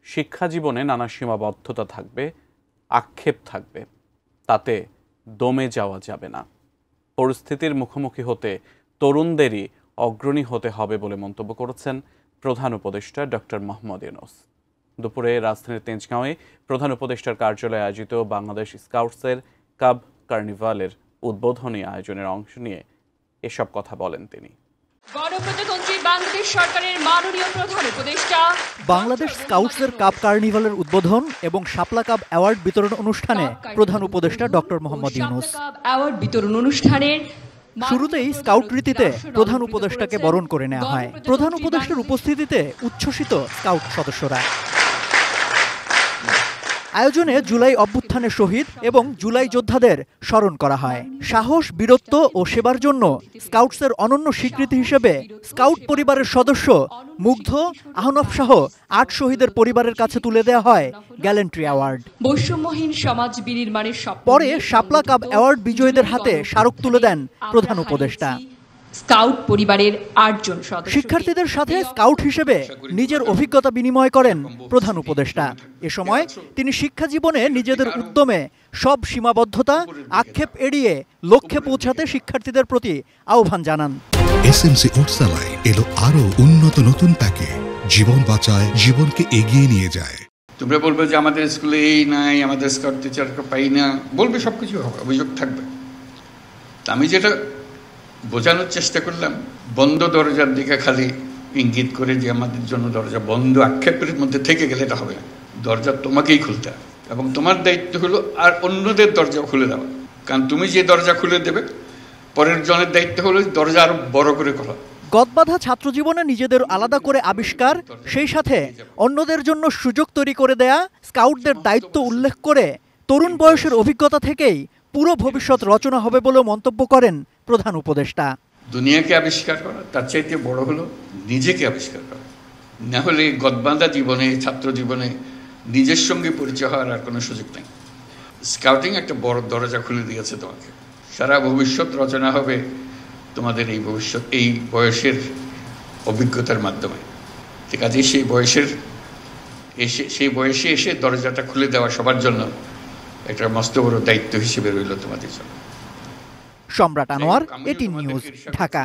শিক্ষা জীবনে নানা সীমাবদ্ধতা থাকবে, আক্ষেপ থাকবে, তাতে দমে যাওয়া যাবে না। পরিস্থিতির মুখোমুখি হতে তরুণদেরই অগ্রণী হতে হবে বলে মন্তব্য করেছেন প্রধান উপদেষ্টা ডক্টর মোহাম্মদ ইউনূস। দুপুরে রাজধানীর তেজগাঁওয়ে প্রধান উপদেষ্টার কার্যালয়ে আয়োজিত বাংলাদেশ স্কাউটসের কাব কার্নিভালের উদ্বোধনী আয়োজনের অংশ নিয়ে এসব কথা বলেন তিনি। গণপ্রজাতন্ত্রী বাংলাদেশ সরকারের মাননীয় প্রধান উপদেষ্টা বাংলাদেশ স্কাউটসের কাপ কার্নিভালের উদ্বোধন এবং শাপলা কাপ অ্যাওয়ার্ড বিতরণ অনুষ্ঠানে প্রধান উপদেষ্টা ডক্টর মোহাম্মদ ইউনূস। অ্যাওয়ার্ড বিতরণ অনুষ্ঠানের শুরুতেই স্কাউট রীতিতে প্রধান উপদেষ্টাকে বরণ করে নেওয়া হয়। প্রধান উপদেষ্টার উপস্থিতিতে উচ্ছ্বসিত স্কাউট সদস্যরা। আয়োজনে জুলাই অভ্যুত্থানের শহীদ এবং জুলাই যোদ্ধাদের স্মরণ করা হয়। সাহস, বীরত্ব ও সেবার জন্য স্কাউটসের অনন্য স্বীকৃতি হিসেবে স্কাউট পরিবারের সদস্য মুগ্ধ, আহনফ সহ ৮ শহীদের পরিবারের কাছে তুলে দেওয়া হয় গ্যালেন্ট্রি অ্যাওয়ার্ড। বৈষম্যহীন সমাজ বিনির্মাণের স্বপ্ন পরে শাপলা কাপ অ্যাওয়ার্ড বিজয়ীদের হাতে স্মারক তুলে দেন প্রধান উপদেষ্টা। স্কাউট পরিবারের ৮ জন সদস্য শিক্ষার্থীদের সাথে স্কাউট হিসেবে নিজের অভিজ্ঞতা বিনিময় করেন প্রধান উপদেষ্টা। এ সময় তিনি শিক্ষা জীবনে নিজেদের উদ্যমে সব সীমাবদ্ধতা, আক্ষেপ এড়িয়ে লক্ষ্যে পৌঁছাতে শিক্ষার্থীদের প্রতি আহ্বান জানান। এসএমসি ওটসালাই এলো আরো উন্নত নতুন প্যাকে, জীবন বাঁচায়, জীবনকে এগিয়ে নিয়ে যায়। তোমরা বলবে যে আমাদের স্কুলে এই নাই, আমাদের স্কাউট টিচারকে পাই না, বলবে, সবকিছু হবে, অভিযোগ থাকবে। আমি যেটা বোঝানোর চেষ্টা করলাম, বন্ধ দরজার দিকে খালি ইঙ্গিত করে যে আমাদের জন্য দরজা বন্ধ, আক্ষেপের মধ্যে থেকে গেলে এটা হবে না। দরজা তোমাকেই খুলতে হবে এবং তোমার দায়িত্ব হলো আর অন্যদের দরজা খুলে দেওয়া। কারণ তুমি যে দরজা খুলে দেবে, পরের জনের দায়িত্ব হলো দরজা আরো বড় করে খোলা। গদবাঁধা ছাত্র জীবনে নিজেদের আলাদা করে আবিষ্কার, সেই সাথে অন্যদের জন্য সুযোগ তৈরি করে দেয়া স্কাউটদের দায়িত্ব উল্লেখ করে তরুণ বয়সের অভিজ্ঞতা থেকেই পুরো ভবিষ্যৎ রচনা হবে বলে মন্তব্য করেন প্রধান উপদেষ্টা। দুনিয়াকে আবিষ্কার করা তার চাইতে বড় হলো নিজেকে আবিষ্কার করা। না হলে গদবাঁধা জীবনে, ছাত্র জীবনে নিজের সঙ্গে পরিচয় হওয়ার আর কোনো সুযোগ নেই। স্কাউটিং একটা বড় দরজা খুলে দিয়েছে তোমাকে। সারা ভবিষ্যৎ রচনা হবে তোমাদের এই ভবিষ্যৎ, এই বয়সের অভিজ্ঞতার মাধ্যমে। ঠিক আছে, সেই বয়সে এসে দরজাটা খুলে দেওয়া সবার জন্য একটা মস্ত বড় দায়িত্ব হিসেবে রইল তোমাদের জন্য। সম্রাট আনোয়ার, এটিএন নিউজ, ঢাকা।